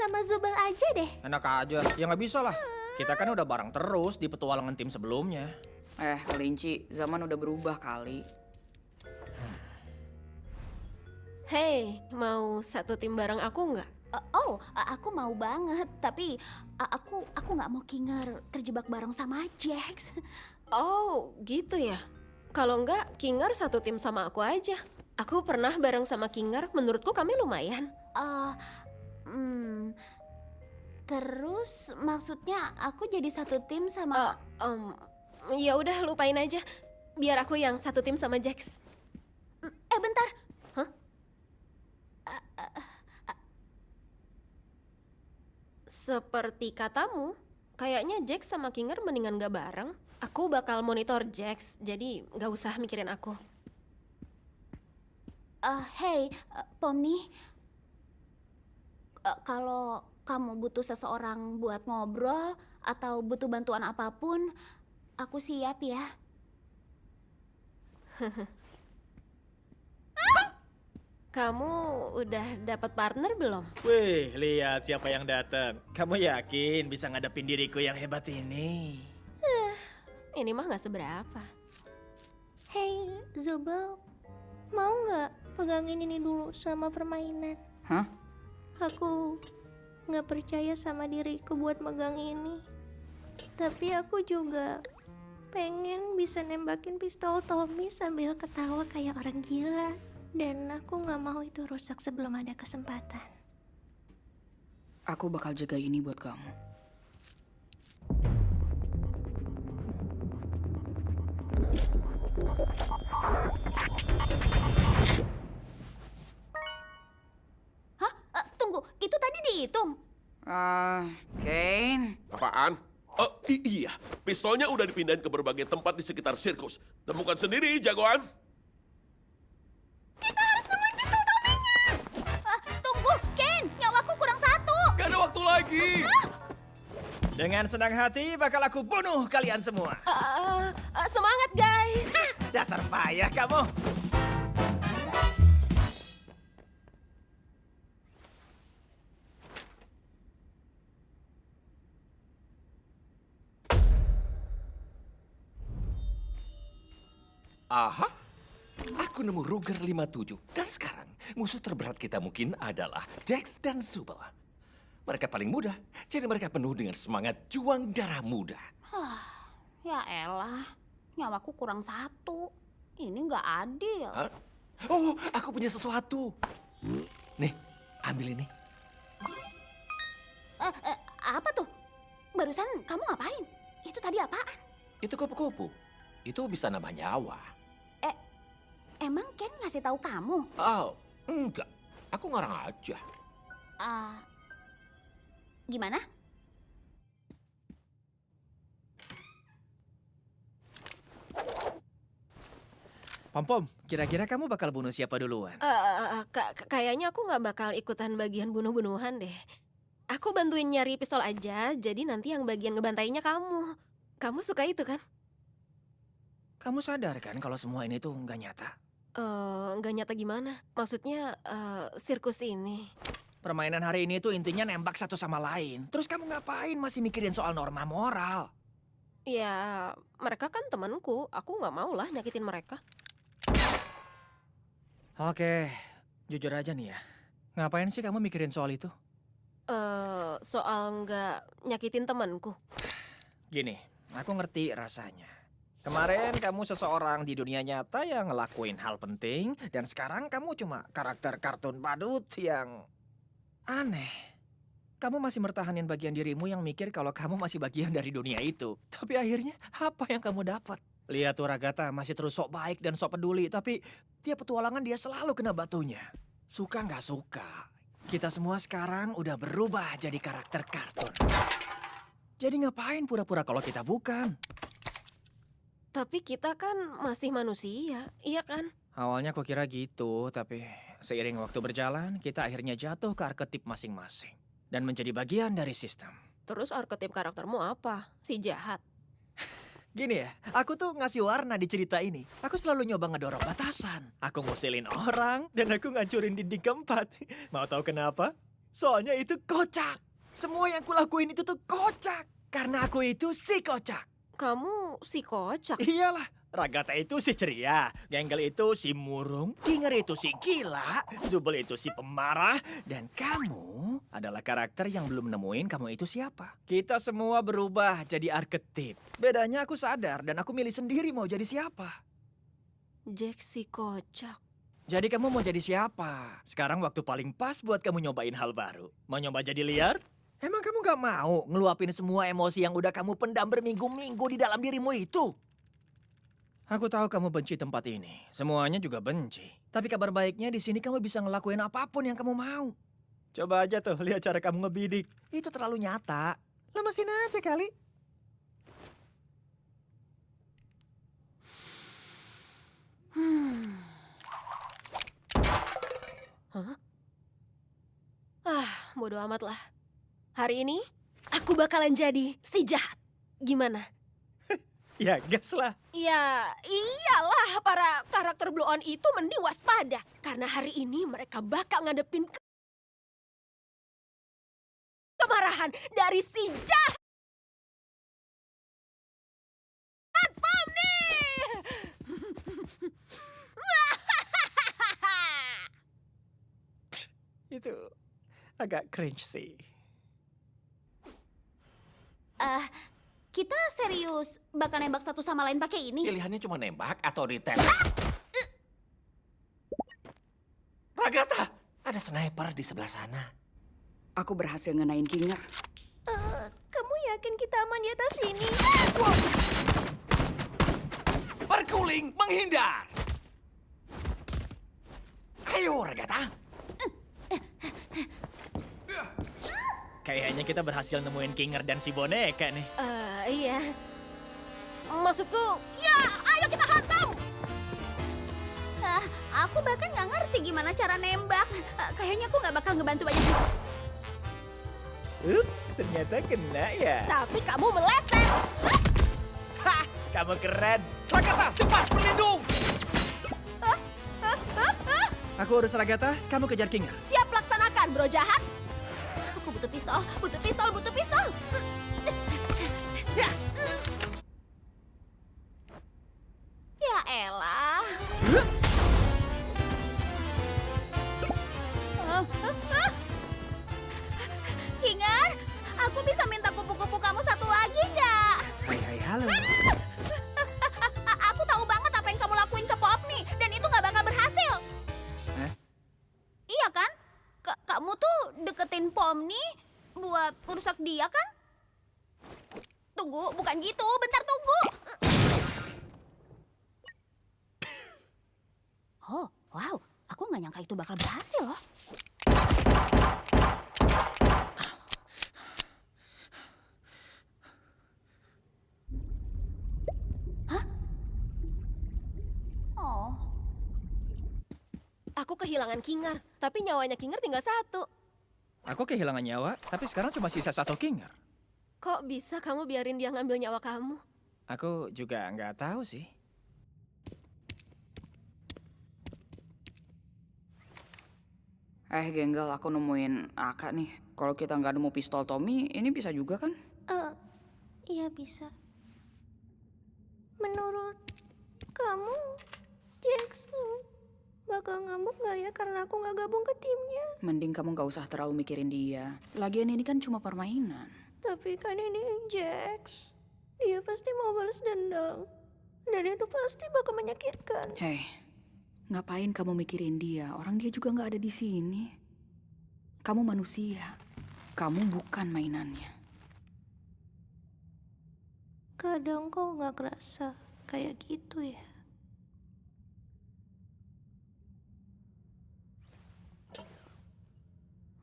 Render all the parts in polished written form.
sama Zubel aja deh. Enak aja, ya nggak bisa lah. Kita kan udah bareng terus di petualangan tim sebelumnya. Kelinci, zaman udah berubah kali. Hei, mau satu tim bareng aku nggak? Aku mau banget, tapi aku nggak mau Kinger terjebak bareng sama Jax. Oh, gitu ya. Kalau nggak, Kinger satu tim sama aku aja. Aku pernah bareng sama Kinger, menurutku kami lumayan. Terus maksudnya aku jadi satu tim sama... Ya udah lupain aja. Biar aku yang satu tim sama Jax. Bentar. Hah? Seperti katamu, kayaknya Jax sama Kinger mendingan gak bareng. Aku bakal monitor Jax, jadi gak usah mikirin aku. Hey, Pomni. Kalau kamu butuh seseorang buat ngobrol atau butuh bantuan apapun, aku siap ya. Kamu udah dapat partner belum? Wih, lihat siapa yang datang. Kamu yakin bisa ngadepin diriku yang hebat ini? Ini mah gak seberapa. Hey, Zubel. Mau nggak pegangin ini dulu sama permainan? Hah? Aku nggak percaya sama diriku buat megang ini. Tapi aku juga pengen bisa nembakin pistol Tommy sambil ketawa kayak orang gila. Dan aku nggak mau itu rusak sebelum ada kesempatan. Aku bakal jaga ini buat kamu. Tunggu, itu tadi dihitung? Kane. Apaan? Oh, iya. Pistolnya udah dipindahin ke berbagai tempat di sekitar sirkus. Temukan sendiri, jagoan. Tunggu, Ken, nyawaku kurang satu. Gak ada waktu lagi. Dengan senang hati bakal aku bunuh kalian semua. Semangat guys! Dasar payah kamu. Aha, aku nemu Ruger 57. Dan sekarang musuh terberat kita mungkin adalah Jax dan Zubel. Mereka paling muda, jadi mereka penuh dengan semangat juang darah muda. Ya elah, nyawaku kurang satu. Ini nggak adil. Hah? Oh, aku punya sesuatu. Nih, ambil ini. Apa tuh? Barusan kamu ngapain? Itu tadi apaan? Itu kupu-kupu. Itu bisa nambah nyawa. Emang Ken ngasih tahu kamu? Oh, enggak. Aku ngarang aja. Gimana? Pom-pom, kira-kira kamu bakal bunuh siapa duluan? Kayaknya aku nggak bakal ikutan bagian bunuh-bunuhan deh. Aku bantuin nyari pistol aja, jadi nanti yang bagian ngebantainya kamu. Kamu suka itu kan? Kamu sadar kan kalau semua ini tuh nggak nyata? Nggak nyata gimana? Maksudnya sirkus ini. Permainan hari ini tuh intinya nembak satu sama lain. Terus kamu ngapain masih mikirin soal norma moral? Ya, mereka kan temanku. Aku nggak mau lah nyakitin mereka. Oke, jujur aja nih ya. Ngapain sih kamu mikirin soal itu? Soal nggak nyakitin temanku. Gini, aku ngerti rasanya. Kemarin kamu seseorang di dunia nyata yang ngelakuin hal penting, dan sekarang kamu cuma karakter kartun badut yang aneh. Kamu masih mertahanin bagian dirimu yang mikir kalau kamu masih bagian dari dunia itu. Tapi akhirnya apa yang kamu dapat? Lihat tuh Ragata masih terus sok baik dan sok peduli, tapi tiap petualangan dia selalu kena batunya. Suka nggak suka, kita semua sekarang udah berubah jadi karakter kartun. Jadi ngapain pura-pura kalau kita bukan? Tapi kita kan masih manusia, iya kan? Awalnya aku kira gitu, tapi seiring waktu berjalan, kita akhirnya jatuh ke arketip masing-masing. Dan menjadi bagian dari sistem. Terus arketip karaktermu apa? Si jahat? Gini ya, aku tuh ngasih warna di cerita ini. Aku selalu nyoba ngedorong batasan. Aku ngusilin orang, dan aku ngancurin dinding keempat. Mau tahu kenapa? Soalnya itu kocak. Semua yang kulakuin itu tuh kocak. Karena aku itu si kocak. Kamu si kocak. Iyalah, Ragata itu si ceria, Genggel itu si murung, Kinger itu si gila, Zubel itu si pemarah, dan kamu adalah karakter yang belum nemuin kamu itu siapa. Kita semua berubah jadi arketip. Bedanya aku sadar dan aku milih sendiri mau jadi siapa. Jack si kocak. Jadi kamu mau jadi siapa? Sekarang waktu paling pas buat kamu nyobain hal baru. Mau nyoba jadi liar? Emang kamu gak mau ngeluapin semua emosi yang udah kamu pendam berminggu-minggu di dalam dirimu itu? Aku tahu kamu benci tempat ini. Semuanya juga benci. Tapi kabar baiknya di sini kamu bisa ngelakuin apapun yang kamu mau. Coba aja tuh lihat cara kamu ngebidik. Itu terlalu nyata. Lemesin aja kali. Bodo amat lah. Hari ini aku bakalan jadi si jahat. Gimana? Ya gas lah. Ya, iyalah para karakter Blue On itu mending waspada. Karena hari ini mereka bakal ngadepin kemarahan dari si jahat Pomni! Itu agak cringe sih. Kita serius bakal nembak satu sama lain pakai ini? Pilihannya cuma nembak atau ditembak. Ragata, ada sniper di sebelah sana. Aku berhasil ngenain Kinger. Kamu yakin kita aman di atas sini? Berguling, menghindar. Ayo, Ragata. Kayaknya kita berhasil nemuin Kinger dan si boneka nih. Iya. Maksudku, ya ayo kita hantam! Aku bahkan nggak ngerti gimana cara nembak. Kayaknya aku nggak bakal ngebantu banyak. Ups, ternyata kena ya. Tapi kamu meleset! Hah, kamu keren. Ragata, cepat berlindung. Aku urus Ragata, kamu kejar Kinger. Siap laksanakan, bro jahat! Aku butuh pistol, butuh pistol, butuh pistol. Ya elah. Kinger, aku bisa minta kupu-kupu kamu satu lagi nggak? Hai, halo. Aku tahu banget apa yang kamu lakuin ke Popni, dan itu nggak bakal berhasil. Hah? Iya kan? Kamu tuh deketin Pomni buat merusak dia kan? Tunggu, bukan gitu. Bentar, tunggu. Oh, wow. Aku nggak nyangka itu bakal berhasil loh. Hah? Oh. Aku kehilangan Kinger, tapi nyawanya Kinger tinggal satu. Aku kehilangan nyawa, tapi sekarang cuma sisa satu Kinger. Kok bisa kamu biarin dia ngambil nyawa kamu? Aku juga nggak tahu sih. Genggel, aku nemuin Aka nih. Kalau kita nggak nemu pistol Tommy, ini bisa juga kan? Iya bisa. Menurut kamu, Jax bakal ngamuk nggak ya karena aku nggak gabung ke timnya? Mending kamu nggak usah terlalu mikirin dia. Lagian ini kan cuma permainan. Tapi kan ini Jax. Dia pasti mau balas dendam. Dan itu pasti bakal menyakitkan. Hei, ngapain kamu mikirin dia? Orang dia juga nggak ada di sini. Kamu manusia. Kamu bukan mainannya. Kadang kok nggak kerasa kayak gitu ya.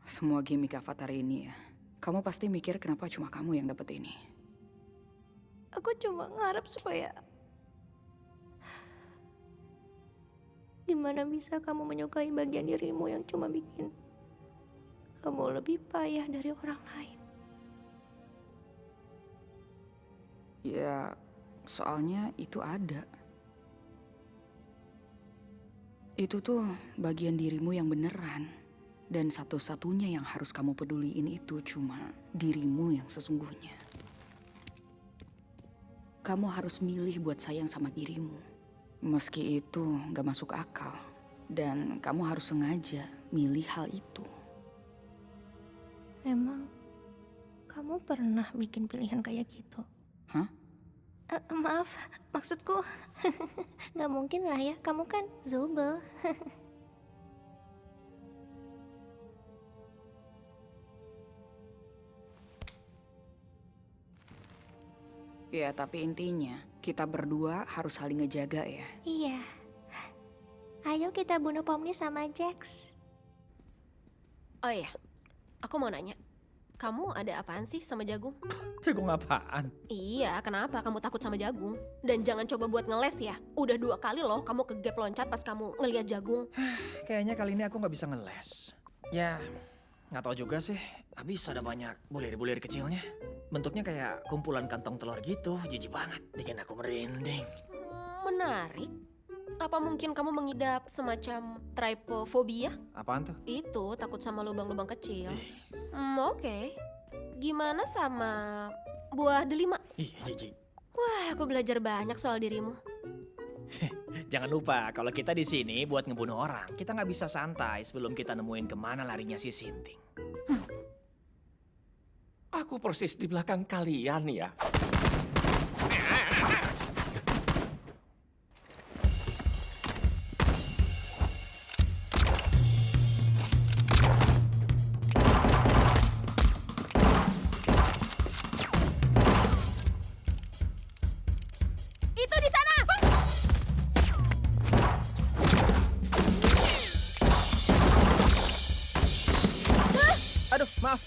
Semua gimmick Avatar ini ya. Kamu pasti mikir kenapa cuma kamu yang dapet ini. Aku cuma ngarep supaya... Gimana bisa kamu menyukai bagian dirimu yang cuma bikin kamu lebih payah dari orang lain? Ya, soalnya itu ada. Itu tuh bagian dirimu yang beneran. Dan satu-satunya yang harus kamu peduliin itu cuma dirimu yang sesungguhnya. Kamu harus milih buat sayang sama dirimu. Meski itu gak masuk akal. Dan kamu harus sengaja milih hal itu. Emang kamu pernah bikin pilihan kayak gitu? Hah? Maaf, maksudku nggak mungkin lah ya, kamu kan Zubel. Ya, tapi intinya kita berdua harus saling ngejaga ya. Iya. Ayo kita bunuh Pomni sama Jax. Oh iya, aku mau nanya. Kamu ada apaan sih sama jagung? Jagung apaan? Iya, kenapa kamu takut sama jagung? Dan jangan coba buat ngeles ya. Udah 2 kali loh kamu ke gap loncat pas kamu ngelihat jagung. Kayaknya kali ini aku nggak bisa ngeles. Ya, nggak tahu juga sih. Habis ada banyak bulir-bulir kecilnya. Bentuknya kayak kumpulan kantong telur gitu. Jijik banget, bikin aku merinding. Menarik. Apa mungkin kamu mengidap semacam trypophobia? Apaan tuh? Itu takut sama lubang-lubang kecil. Oke. Gimana sama buah delima? Ih, jijik. Wah, aku belajar banyak soal dirimu. Jangan lupa, kalau kita di sini buat ngebunuh orang, kita nggak bisa santai sebelum kita nemuin kemana larinya si Sinting. Aku persis di belakang kalian ya. Itu di sana! Aduh, maaf.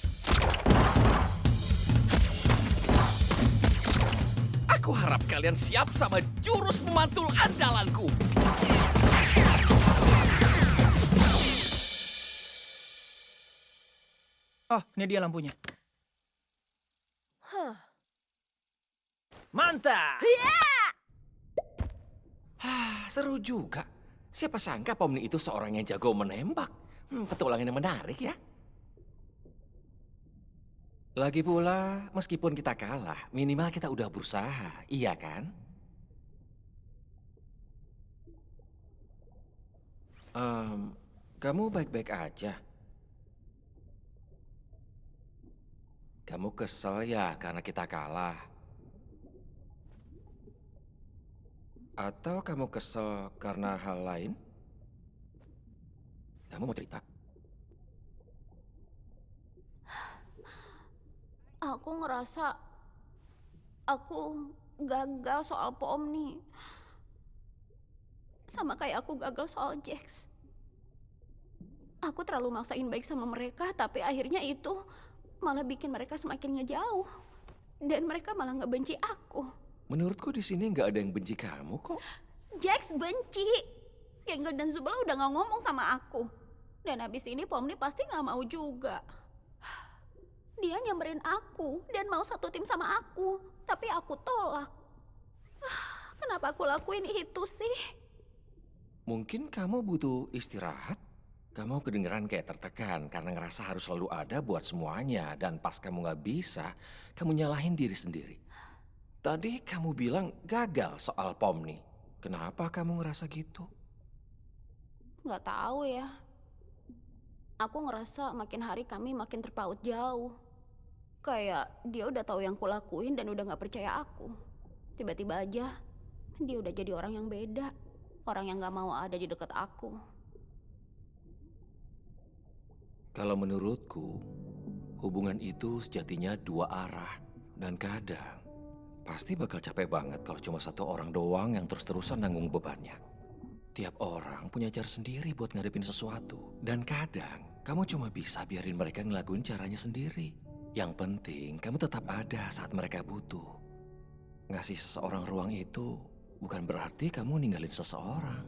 Aku harap kalian siap sama jurus memantul andalanku. Oh, ini dia lampunya. Hah. Mantap! Seru juga. Siapa sangka Pomni itu seorang yang jago menembak. Petualangan yang menarik ya. Lagi pula, meskipun kita kalah, minimal kita udah berusaha, iya kan? Kamu baik-baik aja. Kamu kesel ya karena kita kalah? Atau kamu kesel karena hal lain? Kamu mau cerita? Aku ngerasa aku gagal soal Pomni. Sama kayak aku gagal soal Jax. Aku terlalu maksain baik sama mereka, tapi akhirnya itu malah bikin mereka semakin ngejauh. Dan mereka malah ngebenci aku. Menurutku di sini nggak ada yang benci kamu kok. Jax benci. Kengel dan Zubel udah gak ngomong sama aku. Dan habis ini Pomni pasti gak mau juga. Dia nyamperin aku dan mau satu tim sama aku. Tapi aku tolak. Kenapa aku lakuin itu sih? Mungkin kamu butuh istirahat? Kamu kedengeran kayak tertekan karena ngerasa harus selalu ada buat semuanya. Dan pas kamu nggak bisa, kamu nyalahin diri sendiri. Tadi kamu bilang gagal soal Pomni. Kenapa kamu ngerasa gitu? Gak tahu ya. Aku ngerasa makin hari kami makin terpaut jauh. Kayak dia udah tahu yang kulakuin dan udah gak percaya aku. Tiba-tiba aja dia udah jadi orang yang beda. Orang yang gak mau ada di dekat aku. Kalau menurutku, hubungan itu sejatinya 2 arah. Dan kadang, pasti bakal capek banget kalau cuma satu orang doang yang terus-terusan nanggung bebannya. Tiap orang punya cara sendiri buat ngadepin sesuatu. Dan kadang, kamu cuma bisa biarin mereka ngelakuin caranya sendiri. Yang penting, kamu tetap ada saat mereka butuh. Ngasih seseorang ruang itu bukan berarti kamu ninggalin seseorang.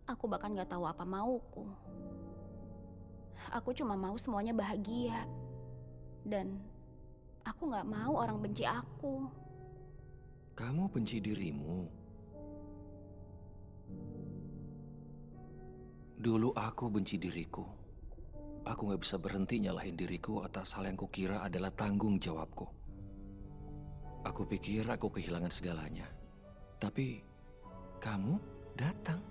Aku bahkan gak tahu apa mauku. Aku cuma mau semuanya bahagia. Dan aku gak mau orang benci aku. Kamu benci dirimu. Dulu aku benci diriku. Aku gak bisa berhenti nyalahin diriku atas hal yang kukira adalah tanggung jawabku. Aku pikir aku kehilangan segalanya. Tapi kamu datang.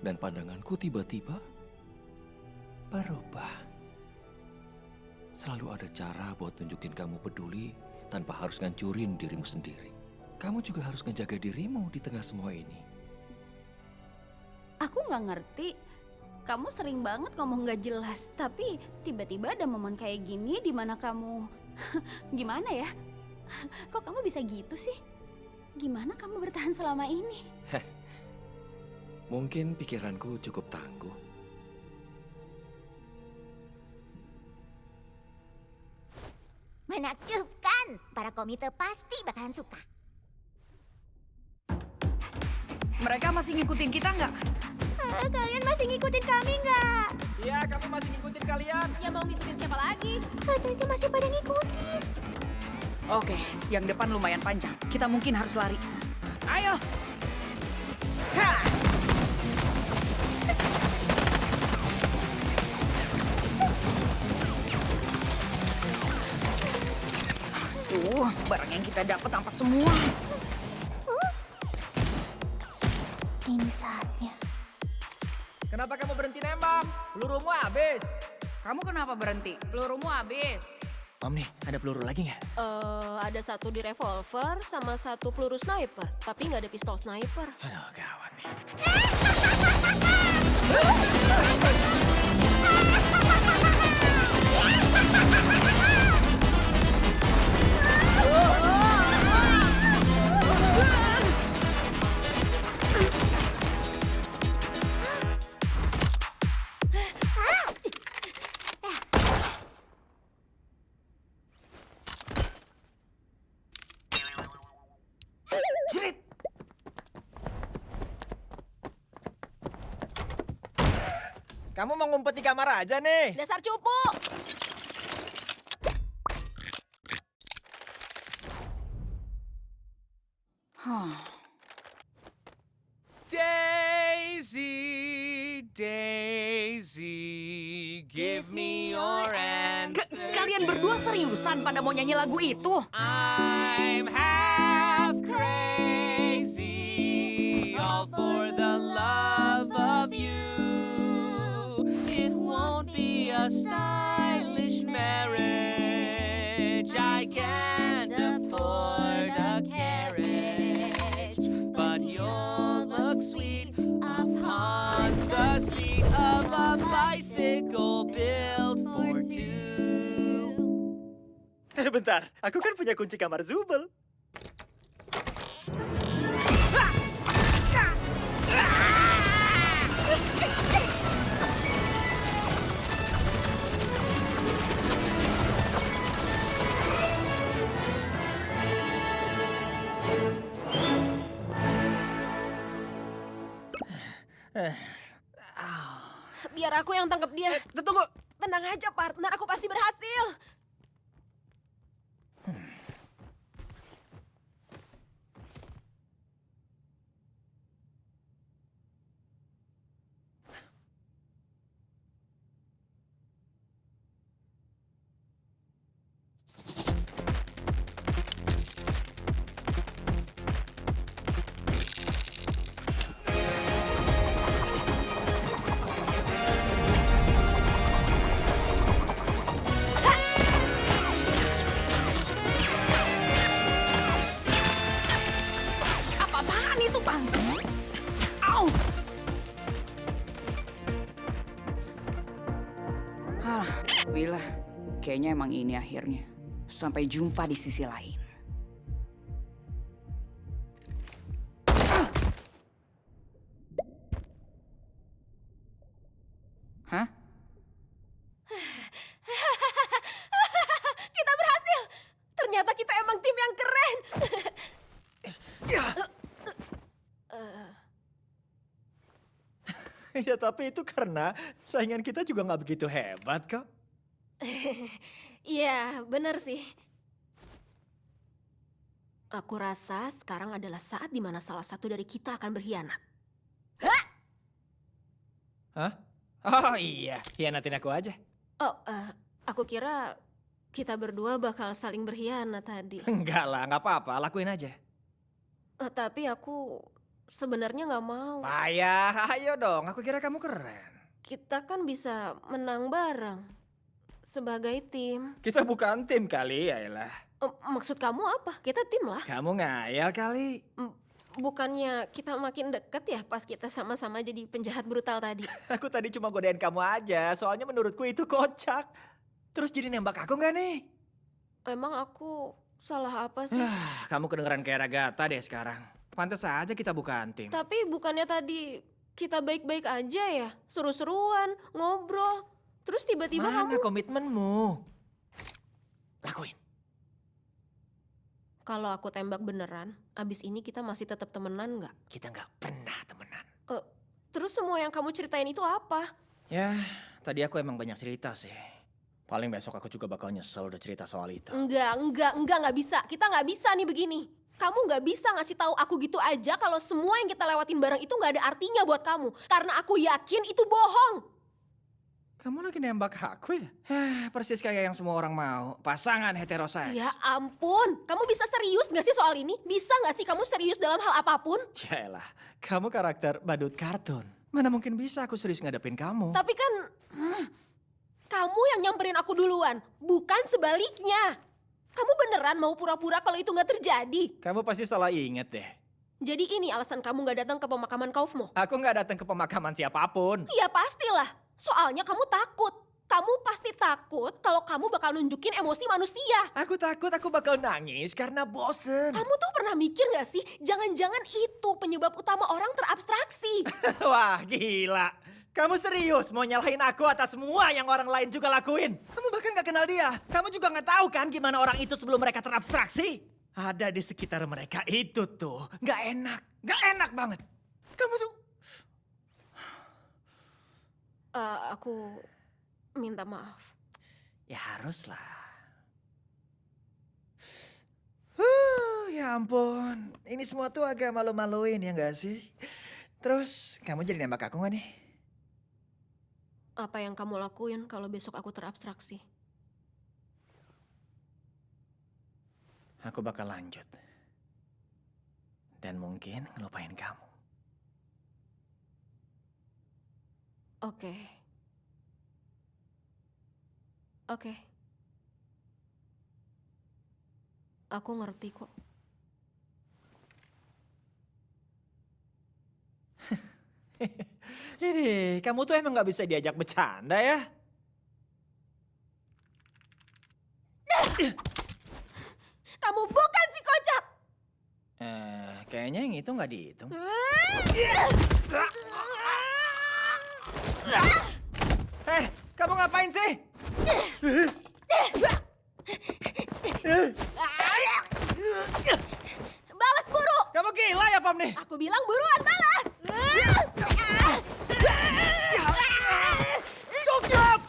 Dan pandanganku tiba-tiba berubah. Selalu ada cara buat tunjukin kamu peduli tanpa harus ngancurin dirimu sendiri. Kamu juga harus ngejaga dirimu di tengah semua ini. Aku nggak ngerti. Kamu sering banget ngomong nggak jelas, tapi tiba-tiba ada momen kayak gini di mana kamu gimana ya? Kok kamu bisa gitu sih? Gimana kamu bertahan selama ini? Mungkin pikiranku cukup tangguh. Menakjubkan. Para komite pasti bakalan suka. Mereka masih ngikutin kita nggak? Kalian masih ngikutin kami nggak? Iya, kami masih ngikutin kalian. Ya mau ngikutin siapa lagi? Katanya masih pada ngikutin. Oke, yang depan lumayan panjang. Kita mungkin harus lari. Ayo! Tuh, barang yang kita dapat ampas semua. Ini saatnya. Kenapa kamu berhenti nembak? Pelurumu habis. Kamu kenapa berhenti? Pelurumu habis. Om nih, ada peluru lagi nggak? Ada satu di revolver sama satu peluru sniper. Tapi nggak ada pistol sniper. Aduh, gawat nih. Jerit! Kamu mau ngumpet di kamar aja nih. Dasar cupu! Daisy, give me your hand. Kalian berdua seriusan pada mau nyanyi lagu itu? I'm half crazy, all for the love of you. It won't be a stylish marriage. I can't afford a carriage, but you'll look sweet upon the seat of a bicycle built for two. Bentar, aku kan punya kunci kamar Zubel. Biar aku yang tangkap dia. Tunggu. Tenang aja, partner. Aku pasti berhasil. Apa-apaan itu, Bang? Au! Bila, kayaknya emang ini akhirnya. Sampai jumpa di sisi lain. Hah? Kita berhasil. Ternyata kita emang tim yang keren. Ya tapi itu karena saingan kita juga nggak begitu hebat kok. Iya, benar sih. Aku rasa sekarang adalah saat di mana salah satu dari kita akan berkhianat. Hah? Oh iya, hianatin aku aja. Oh, aku kira kita berdua bakal saling berkhianat tadi. Enggak lah, nggak apa-apa, lakuin aja. Tapi aku sebenarnya nggak mau. Payah, ayo dong, aku kira kamu keren. Kita kan bisa menang bareng sebagai tim. Kita bukan tim kali, yaelah. Maksud kamu apa? Kita tim lah. Kamu ngayal kali. Bukannya kita makin deket ya pas kita sama-sama jadi penjahat brutal tadi? Aku tadi cuma godain kamu aja, soalnya menurutku itu kocak. Terus jadi nembak aku nggak nih? Emang aku salah apa sih? Kamu kedengeran kayak Ragata deh sekarang. Pantes aja kita bukan tim. Tapi bukannya tadi kita baik-baik aja ya? Seru-seruan, ngobrol. Terus tiba-tiba Mana kamu... komitmenmu? Lakuin. Kalau aku tembak beneran, abis ini kita masih tetap temenan nggak? Kita nggak pernah temenan. Terus semua yang kamu ceritain itu apa? Ya, tadi aku emang banyak cerita sih. Paling besok aku juga bakal nyesel udah cerita soal itu. Enggak bisa. Kita nggak bisa nih begini. Kamu nggak bisa ngasih tahu aku gitu aja kalau semua yang kita lewatin bareng itu nggak ada artinya buat kamu. Karena aku yakin itu bohong. Kamu lagi nembak aku ya? Persis kayak yang semua orang mau. Pasangan heteroseks. Ya ampun, kamu bisa serius gak sih soal ini? Bisa gak sih kamu serius dalam hal apapun? Yaelah, kamu karakter badut kartun. Mana mungkin bisa aku serius ngadepin kamu. Tapi kan, kamu yang nyamperin aku duluan, bukan sebaliknya. Kamu beneran mau pura-pura kalau itu gak terjadi? Kamu pasti salah inget deh. Jadi ini alasan kamu gak datang ke pemakaman Kaufmo? Aku nggak datang ke pemakaman siapapun. Iya pastilah. Soalnya kamu takut. Kamu pasti takut kalau kamu bakal nunjukin emosi manusia. Aku takut aku bakal nangis karena bosen. Kamu tuh pernah mikir gak sih? Jangan-jangan itu penyebab utama orang terabstraksi. Wah, gila. Kamu serius mau nyalahin aku atas semua yang orang lain juga lakuin? Kamu bahkan gak kenal dia. Kamu juga gak tahu kan gimana orang itu sebelum mereka terabstraksi? Ada di sekitar mereka itu tuh. Gak enak. Gak enak banget. Kamu tuh... Aku minta maaf. Ya haruslah. Ya ampun. Ini semua tuh agak malu-maluin ya gak sih? Terus kamu jadi nembak aku gak nih? Apa yang kamu lakuin kalau besok aku terabstraksi? Aku bakal lanjut. Dan mungkin ngelupain kamu. Oke. Aku ngerti kok. Ini, kamu tuh emang gak bisa diajak bercanda ya? Kamu bukan si kocak! Kayaknya yang itu gak dihitung. Kamu ngapain sih? Balas buru! Kamu gila ya, Pam nih? Aku bilang buruan balas! Cukup!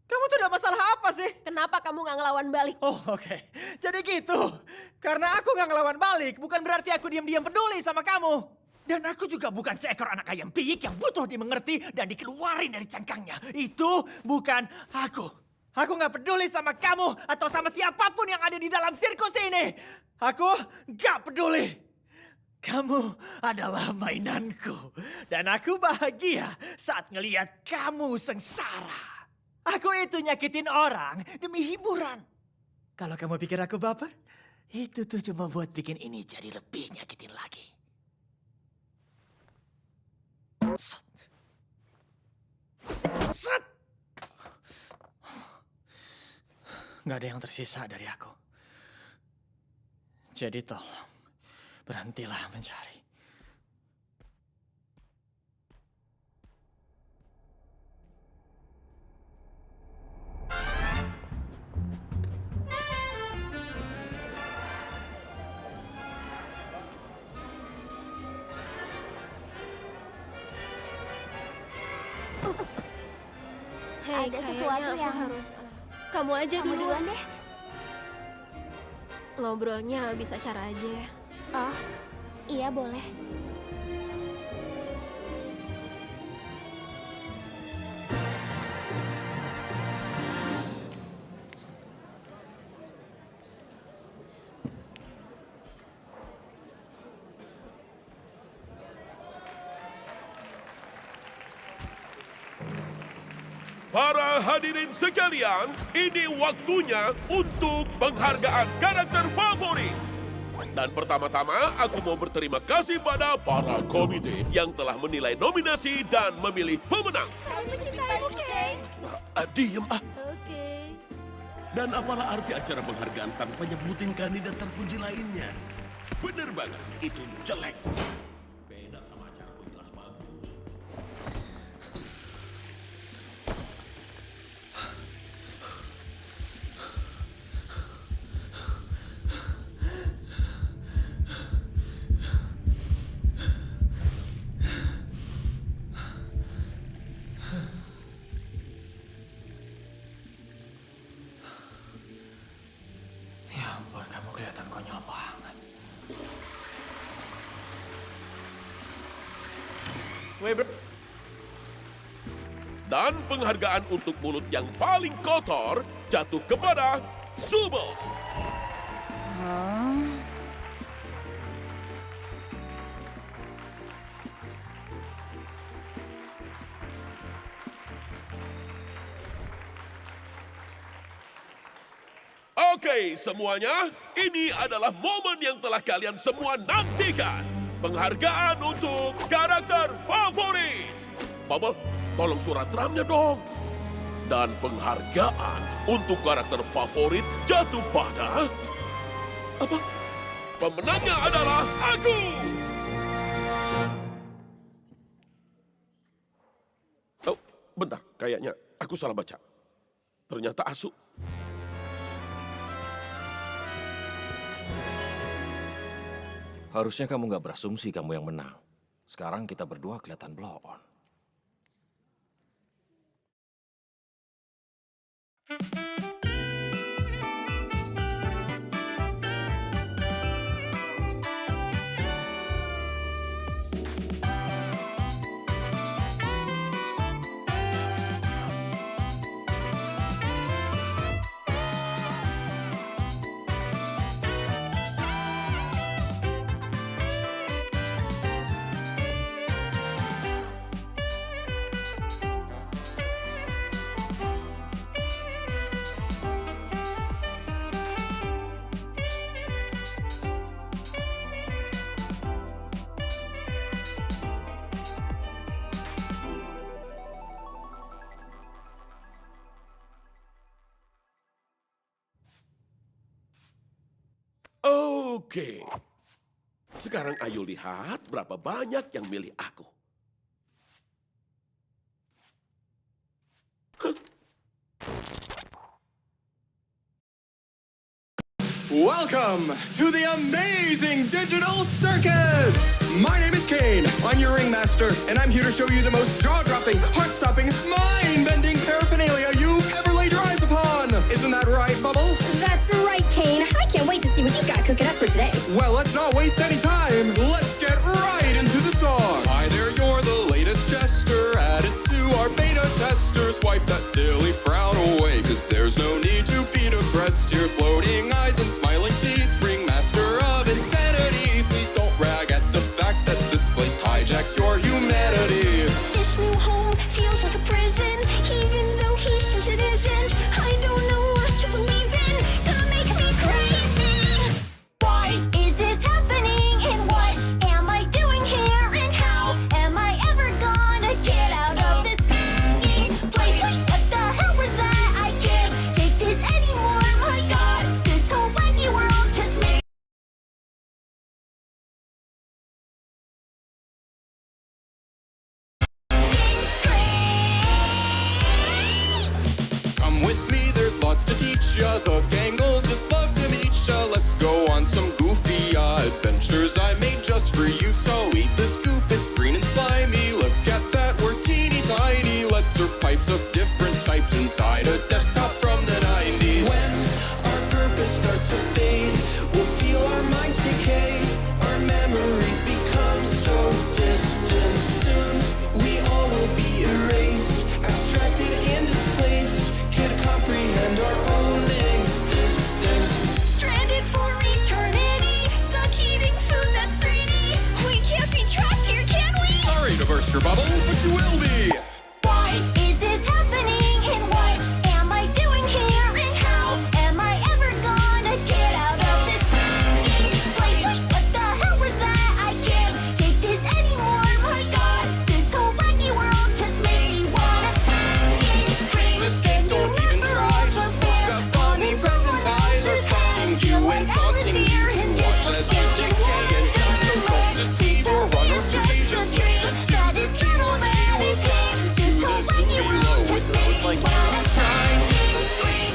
Kamu tuh ada masalah apa sih? Kenapa kamu gak ngelawan balik? Oh, oke. Jadi gitu. Karena aku gak ngelawan balik, bukan berarti aku diam-diam peduli sama kamu. Dan aku juga bukan seekor anak ayam piik yang butuh dimengerti dan dikeluarin dari cangkangnya. Itu bukan aku. Aku gak peduli sama kamu atau sama siapapun yang ada di dalam sirkus ini. Aku gak peduli. Kamu adalah mainanku. Dan aku bahagia saat ngelihat kamu sengsara. Aku itu nyakitin orang demi hiburan. Kalau kamu pikir aku baper, itu tuh cuma buat bikin ini jadi lebih nyakitin lagi. Set. Set. Gak ada yang tersisa dari aku. Jadi tolong, berhentilah mencari. Hei, Ada kayaknya sesuatu aku yang- harus... kamu aja Kamu dulu. duluan deh. Ngobrolnya bisa cara aja ya. Oh, Iya, boleh. Para hadirin sekalian, ini waktunya untuk penghargaan karakter favorit. Dan pertama-tama, aku mau berterima kasih pada para komite yang telah menilai nominasi dan memilih pemenang. Kami mencintaimu, Kane. Diem ah. Oke. Dan apalah arti acara penghargaan tanpa nyebutin kandidat terpuji lainnya? Bener banget, itu jelek. Beda sama acara jelas bagus. Ya ampun, kamu kelihatan konyol banget. Dan penghargaan untuk mulut yang paling kotor jatuh kepada Subo. Oke, semuanya, ini adalah momen yang telah kalian semua nantikan. Penghargaan untuk karakter favorit. Bubble, tolong surat drumnya dong. Dan penghargaan untuk karakter favorit jatuh pada... Apa? Pemenangnya adalah aku! Oh, bentar. Kayaknya aku salah baca. Ternyata Asu. Harusnya kamu nggak berasumsi kamu yang menang. Sekarang kita berdua kelihatan blow on. Oke. Sekarang ayo lihat berapa banyak yang milih aku. Welcome to the amazing digital circus! My name is Kane, I'm your ringmaster, and I'm here to show you the most jaw-dropping, heart-stopping, mind-bending paraphernalia you've ever laid your eyes upon! Isn't that right, Bubble? That's right, Kane. I can't wait to see what you got cooking up for today. Well, let's not waste any time. Let's get right into the song. Hi there, you're the latest jester. Add it to our beta testers. Wipe that silly frown away, cause there's no need to be depressed here. Floating eyes and smiling teeth. Ringmaster of insanity. Please don't brag at the fact that this place hijacks your humanity. This new home feels like a prison, even though he says it isn't. I don't know what to believe in. Gonna make me crazy. Why is this happening? And what am I doing here? And how am I ever gonna get out of this place? Wait, what the hell was that? I can't take this anymore. My God, this whole wacky world just made. Come with me, there's lots to teach ya. The gang will just love to meet ya. Let's go on some goofy adventures I made just for you. So eat the scoop, it's green and slimy. Look at that, we're teeny tiny. Let's serve pipes of different types inside a desktop from the 90s. When our purpose starts to fade, we'll feel our minds decay. Our memories Dr. Bubble, but you will be. Why is this happening? And what am I doing here? And how am I ever gonna get out of this place? Wait, what the hell was that? I can't take this anymore. My God, this whole wacky world just makes me wanna scream. Escape, don't even try. Just look up on the present eyes are stalking you and taunting you. Watch as you decay and out of control. Deceive or run or flee. Just listen to the king or they will come to this movie low with those like you who try to scream.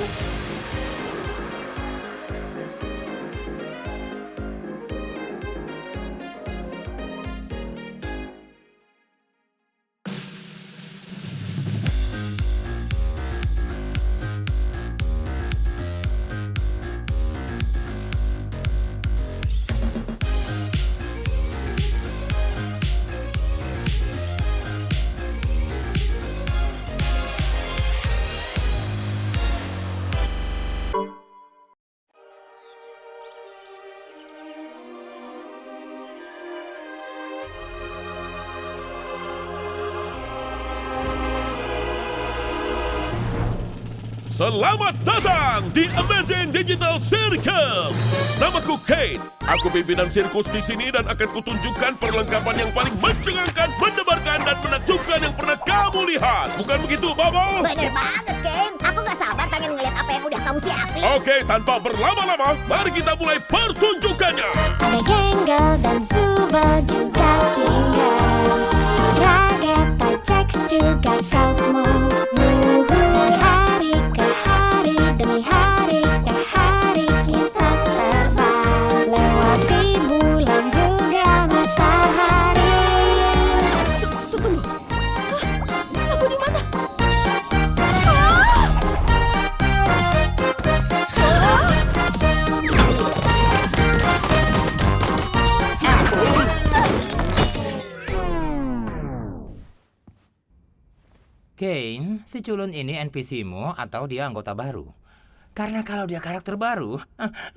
Selamat datang di Amazing Digital Circus. Namaku Kane. Aku pimpinan sirkus di sini dan akan kutunjukkan perlengkapan yang paling mencengangkan, mendebarkan, dan menakjubkan yang pernah kamu lihat. Bukan begitu, Bobo? Bener banget, Ken. Aku gak sabar pengen ngeliat apa yang udah kamu siapin. Oke, tanpa berlama-lama, mari kita mulai pertunjukannya. Ada Gangle dan Zubo juga Kingle. Ragetta, Jax juga Kaufmo. Hari ke hari demi hari ke hari kita terbang. Lewati bulan juga matahari. Tunggu. Aku di mana? Kane, si culun ini NPC-mu atau dia anggota baru? Karena kalau dia karakter baru,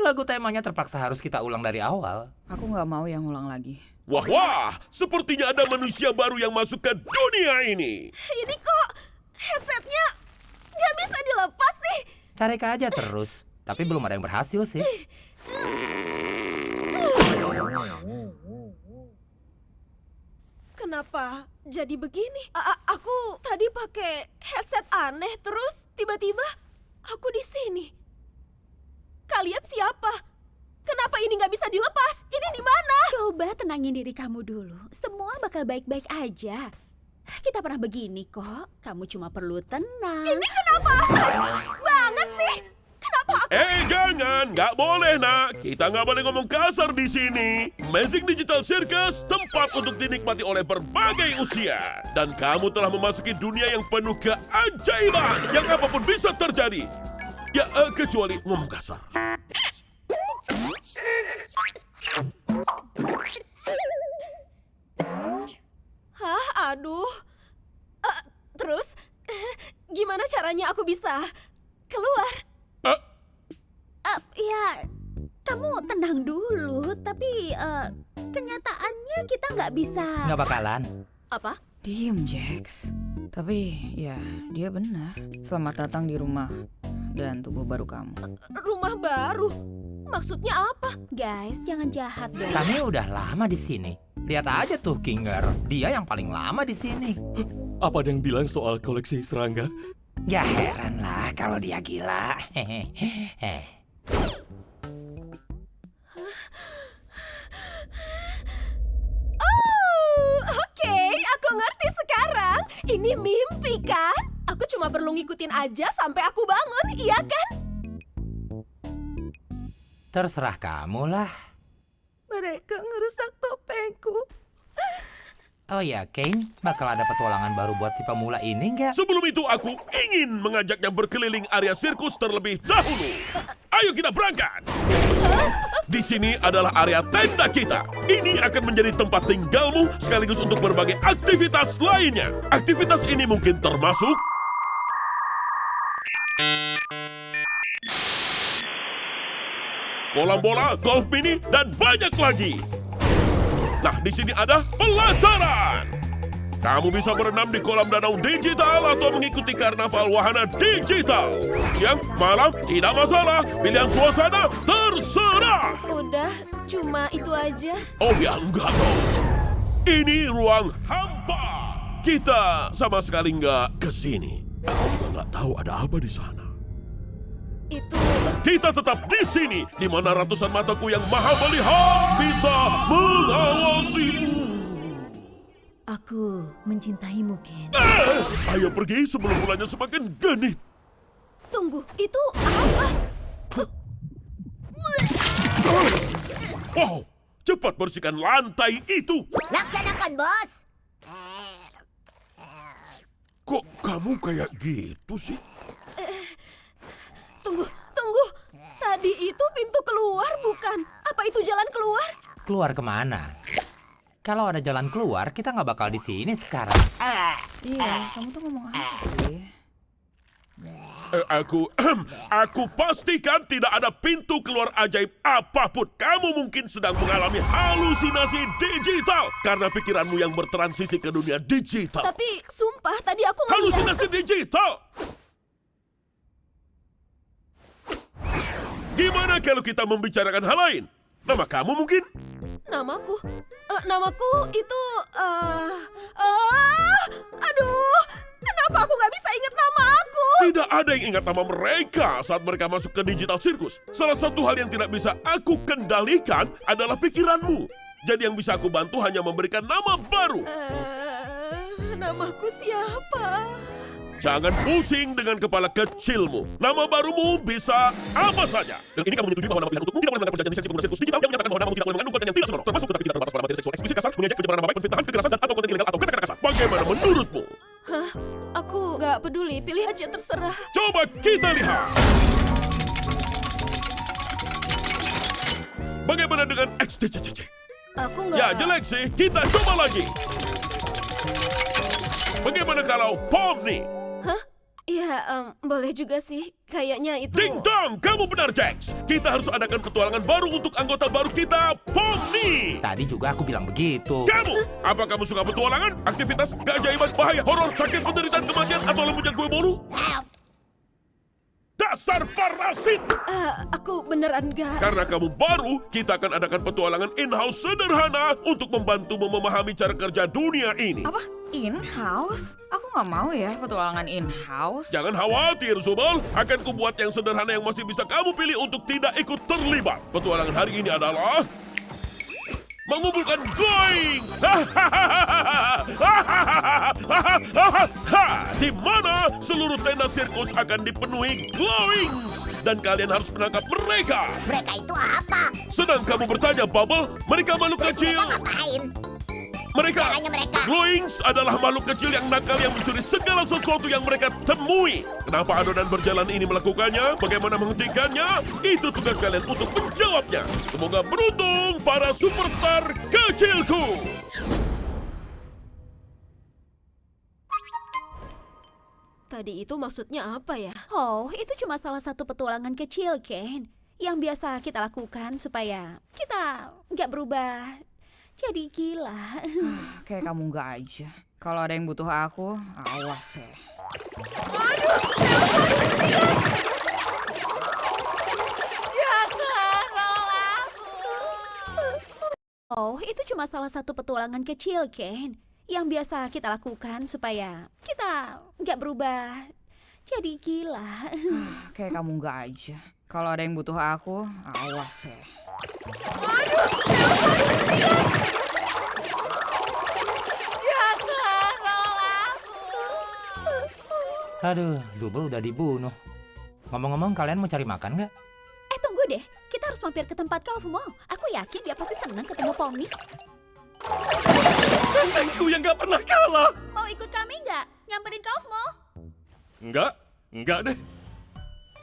lagu temanya terpaksa harus kita ulang dari awal. Aku nggak mau yang ulang lagi. Wah, sepertinya ada manusia baru yang masuk ke dunia ini. Ini kok headsetnya nggak bisa dilepas sih? Tarik aja terus, tapi belum ada yang berhasil sih. Kenapa jadi begini? Aku tadi pakai headset aneh terus tiba-tiba aku di sini. Kalian siapa? Kenapa ini nggak bisa dilepas? Ini di mana? Coba tenangin diri kamu dulu. Semua bakal baik-baik aja. Kita pernah begini kok. Kamu cuma perlu tenang. Ini kenapa? Banget sih. Kenapa aku? Jangan, nggak boleh nak. Kita nggak boleh ngomong kasar di sini. Amazing Digital Circus, tempat untuk dinikmati oleh berbagai usia. Dan kamu telah memasuki dunia yang penuh keajaiban, yang apapun bisa terjadi. Ya, kecuali ngomong kasar. Hah, aduh. Terus, gimana caranya aku bisa keluar? Ya, kamu tenang dulu. Tapi kenyataannya kita nggak bisa. Nggak bakalan. Apa? Diem, Jax. Tapi ya, dia benar. Selamat datang di rumah dan tubuh baru kamu. Rumah baru? Maksudnya apa? Guys, jangan jahat dong. Kami udah lama di sini. Lihat aja tuh Kinger, dia yang paling lama di sini. Apa ada yang bilang soal koleksi serangga? Ya heran lah kalau dia gila. Oke, aku ngerti sekarang. Ini mimpi kan? Aku cuma perlu ngikutin aja sampai aku bangun, iya kan? Terserah kamu lah. Mereka ngerusak topengku. Oh ya, Kane, bakal ada petualangan baru buat si pemula ini nggak? Sebelum itu aku ingin mengajaknya berkeliling area sirkus terlebih dahulu. Ayo kita berangkat. Di sini adalah area tenda kita. Ini akan menjadi tempat tinggalmu sekaligus untuk berbagai aktivitas lainnya. Aktivitas ini mungkin termasuk kolam bola, golf mini, dan banyak lagi. Nah, di sini ada pelataran. Kamu bisa berenam di kolam danau digital atau mengikuti karnaval wahana digital. Siang, malam, tidak masalah. Pilihan suasana terserah. Udah, cuma itu aja. Oh ya, enggak dong. Ini ruang hampa. Kita sama sekali nggak ke sini. Aku juga nggak tahu ada apa di sana. Itu... Kita tetap di sini, di mana ratusan mataku yang maha melihat bisa mengawasimu. Aku mencintaimu, Ken. Ayo pergi sebelum bulannya semakin genit. Tunggu, itu apa? Wow, cepat bersihkan lantai itu. Laksanakan, bos. Kok kamu kayak gitu sih? Tunggu. Tadi itu pintu keluar bukan? Apa itu jalan keluar? Keluar kemana? Kalau ada jalan keluar, kita nggak bakal di sini sekarang. Iya, kamu tuh ngomong apa sih? Aku pastikan tidak ada pintu keluar ajaib apapun. Kamu mungkin sedang mengalami halusinasi digital karena pikiranmu yang bertransisi ke dunia digital. Tapi sumpah tadi aku ngeliat... Halusinasi digital! Gimana kalau kita membicarakan hal lain? Nama kamu mungkin? Namaku itu... aduh, kenapa aku nggak bisa ingat nama aku? Tidak ada yang ingat nama mereka saat mereka masuk ke digital sirkus. Salah satu hal yang tidak bisa aku kendalikan adalah pikiranmu. Jadi yang bisa aku bantu hanya memberikan nama baru. Namaku siapa? Jangan pusing dengan kepala kecilmu. Nama barumu bisa apa saja. Dan ini kamu menyetujui bahwa nama pilihan untukmu tidak boleh melanggar perjanjian lisensi pengguna sirkus digital yang menyatakan bahwa namamu tidak boleh mengandung konten yang tidak senonoh, termasuk tetapi tidak terdapat pada materi seksual eksplisit kasar, mengejek, pencemaran nama baik, penfitnahan, kekerasan, dan atau konten ilegal atau kata-kata kasar. Bagaimana menurutmu? Hah? Aku nggak peduli, pilih aja terserah. Coba kita lihat. Bagaimana dengan XDCCC? Aku nggak... Ya jelek sih, kita coba lagi. Bagaimana kalau Pomni? Hah? Ya, boleh juga sih. Kayaknya itu... Ding dong, kamu benar, Jax. Kita harus adakan petualangan baru untuk anggota baru kita, Pomni. Tadi juga aku bilang begitu. Kamu, apa kamu suka petualangan, aktivitas, keajaiban, bahaya, horor, sakit, penderitaan, kematian, atau lembutnya kue bolu? Dasar parasit! Aku beneran gak... Karena kamu baru, kita akan adakan petualangan in-house sederhana untuk membantumu memahami cara kerja dunia ini. Apa? In-house? Aku nggak mau ya petualangan in-house. Jangan khawatir, Zubal. Akan kubuat yang sederhana yang masih bisa kamu pilih untuk tidak ikut terlibat. Petualangan hari ini adalah... mengumpulkan glowing! Di mana seluruh tenda sirkus akan dipenuhi glowings. Dan kalian harus menangkap mereka. Mereka itu apa? Sedang kamu bertanya, Bubble, mereka makhluk kecil. Mereka ngapain? Mereka, glowings adalah makhluk kecil yang nakal yang mencuri segala sesuatu yang mereka temui. Kenapa adonan berjalan ini melakukannya? Bagaimana menghentikannya? Itu tugas kalian untuk menjawabnya. Semoga beruntung para superstar kecilku. Tadi itu maksudnya apa ya? Oh, itu cuma salah satu petualangan kecil, Ken. Yang biasa kita lakukan supaya kita nggak berubah jadi gila. Kayak kamu nggak aja. Kalau ada yang butuh aku, awas ya. Jangan, tolong aku. Oh, itu cuma salah satu petualangan kecil, Ken. Yang biasa kita lakukan supaya kita nggak berubah jadi gila. Kayak kamu nggak aja. Kalau ada yang butuh aku, awas ya. Jangan, tolong aku. Aduh, Zubul udah dibunuh. Ngomong-ngomong, kalian mau cari makan nggak? Tunggu deh. Kita harus mampir ke tempat Kaufmo. Aku yakin dia pasti senang ketemu Pomni. Bentengku yang gak pernah kalah. Mau ikut kami nggak? Nyamperin Kaufmo? Enggak deh.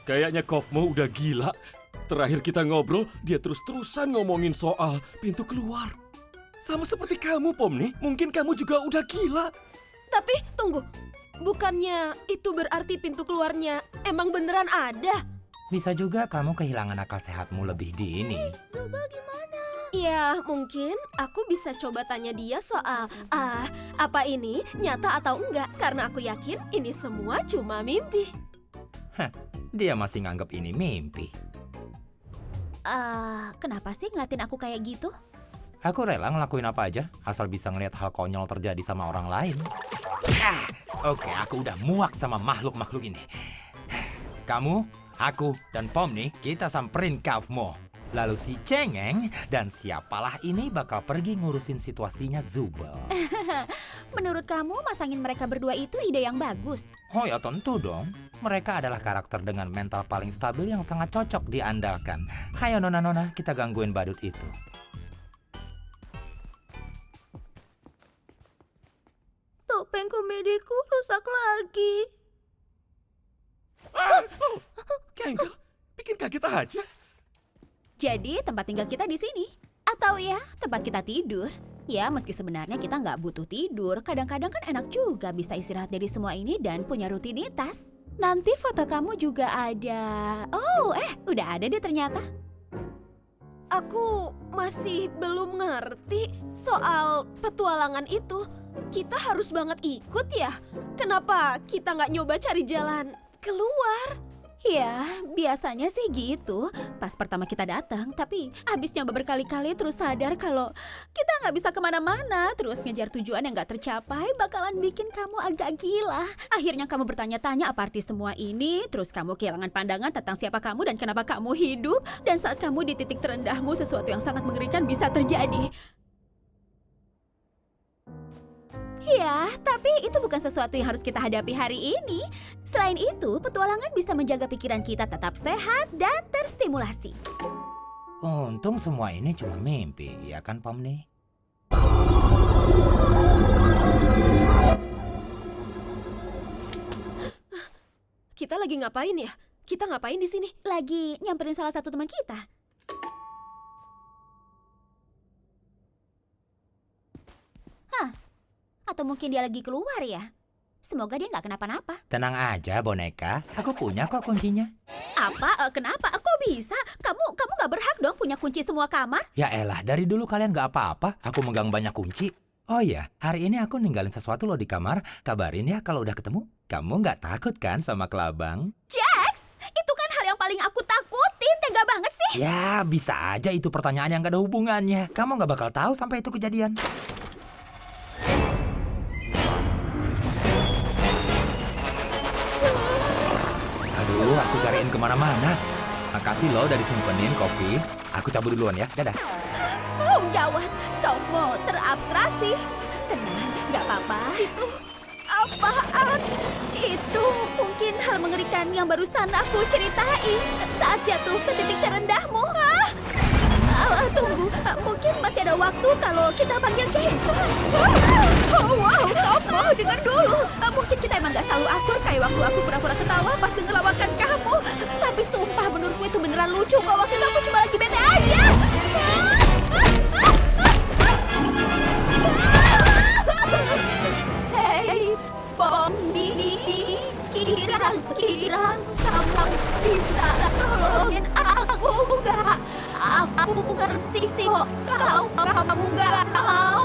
Kayaknya Kaufmo udah gila. Terakhir kita ngobrol, dia terus-terusan ngomongin soal pintu keluar. Sama seperti kamu, Pomni. Mungkin kamu juga udah gila. Tapi, tunggu. Bukannya itu berarti pintu keluarnya emang beneran ada? Bisa juga kamu kehilangan akal sehatmu lebih dini. Zubal gimana? Ya, mungkin aku bisa coba tanya dia soal, apa ini nyata atau enggak? Karena aku yakin ini semua cuma mimpi. Dia masih nganggap ini mimpi. Kenapa sih ngeliatin aku kayak gitu? Aku rela ngelakuin apa aja, asal bisa ngelihat hal konyol terjadi sama orang lain. Oke, aku udah muak sama makhluk-makhluk ini. Kamu, aku, dan Pomni, kita samperin Kaufmo. Lalu si Cengeng dan siapalah ini bakal pergi ngurusin situasinya Zubel. Menurut kamu masangin mereka berdua itu ide yang bagus? Oh ya tentu dong. Mereka adalah karakter dengan mental paling stabil yang sangat cocok diandalkan. Hayo nona-nona, kita gangguin badut itu. Topeng komediku rusak lagi. Kendall, bikin kaget aja. Jadi tempat tinggal kita di sini. Atau ya, tempat kita tidur. Ya, meski sebenarnya kita nggak butuh tidur, kadang-kadang kan enak juga bisa istirahat dari semua ini dan punya rutinitas. Nanti foto kamu juga ada. Oh, udah ada deh ternyata. Aku masih belum ngerti soal petualangan itu. Kita harus banget ikut ya? Kenapa kita nggak nyoba cari jalan keluar? Ya, biasanya sih gitu. Pas pertama kita datang, tapi abis nyoba berkali-kali terus sadar kalau kita nggak bisa kemana-mana. Terus ngejar tujuan yang nggak tercapai bakalan bikin kamu agak gila. Akhirnya kamu bertanya-tanya apa arti semua ini. Terus kamu kehilangan pandangan tentang siapa kamu dan kenapa kamu hidup. Dan saat kamu di titik terendahmu, sesuatu yang sangat mengerikan bisa terjadi. Ya, tapi itu bukan sesuatu yang harus kita hadapi hari ini. Selain itu, petualangan bisa menjaga pikiran kita tetap sehat dan terstimulasi. Untung semua ini cuma mimpi, ya kan Pomni? Kita lagi ngapain ya? Kita ngapain di sini? Lagi nyamperin salah satu teman kita. Atau mungkin dia lagi keluar ya? Semoga dia nggak kenapa-napa. Tenang aja boneka, aku punya kok kuncinya. Apa? Kenapa? Kok bisa? Kamu nggak berhak dong punya kunci semua kamar? Ya elah, dari dulu kalian nggak apa-apa, aku megang banyak kunci. Oh iya, hari ini aku ninggalin sesuatu loh di kamar. Kabarin ya kalau udah ketemu. Kamu nggak takut kan sama kelabang? Jax, itu kan hal yang paling aku takutin. Tega banget sih. Ya, bisa aja itu pertanyaan yang gak ada hubungannya. Kamu nggak bakal tahu sampai itu kejadian. Aduh, aku cariin kemana-mana. Makasih loh udah disimpenin kopi. Aku cabut duluan ya, dadah. Oh, gawat. Kau mau terabstraksi. Tenang, nggak apa-apa. Itu apaan? Itu mungkin hal mengerikan yang barusan aku ceritain saat jatuh ke titik terendahmu. Tunggu, mungkin masih ada waktu kalau kita panggil Kate. Wow, kau mau dengar dulu. Mungkin kita emang gak selalu akur kayak waktu aku pura-pura ketawa pas denger lawakan kamu. Tapi sumpah menurutku itu beneran lucu kok. Waktu itu aku cuma lagi bete aja. Hei, Pomni, kira-kira kamu bisa tolongin aku gak? Aku ngerti kok kamu gak mau.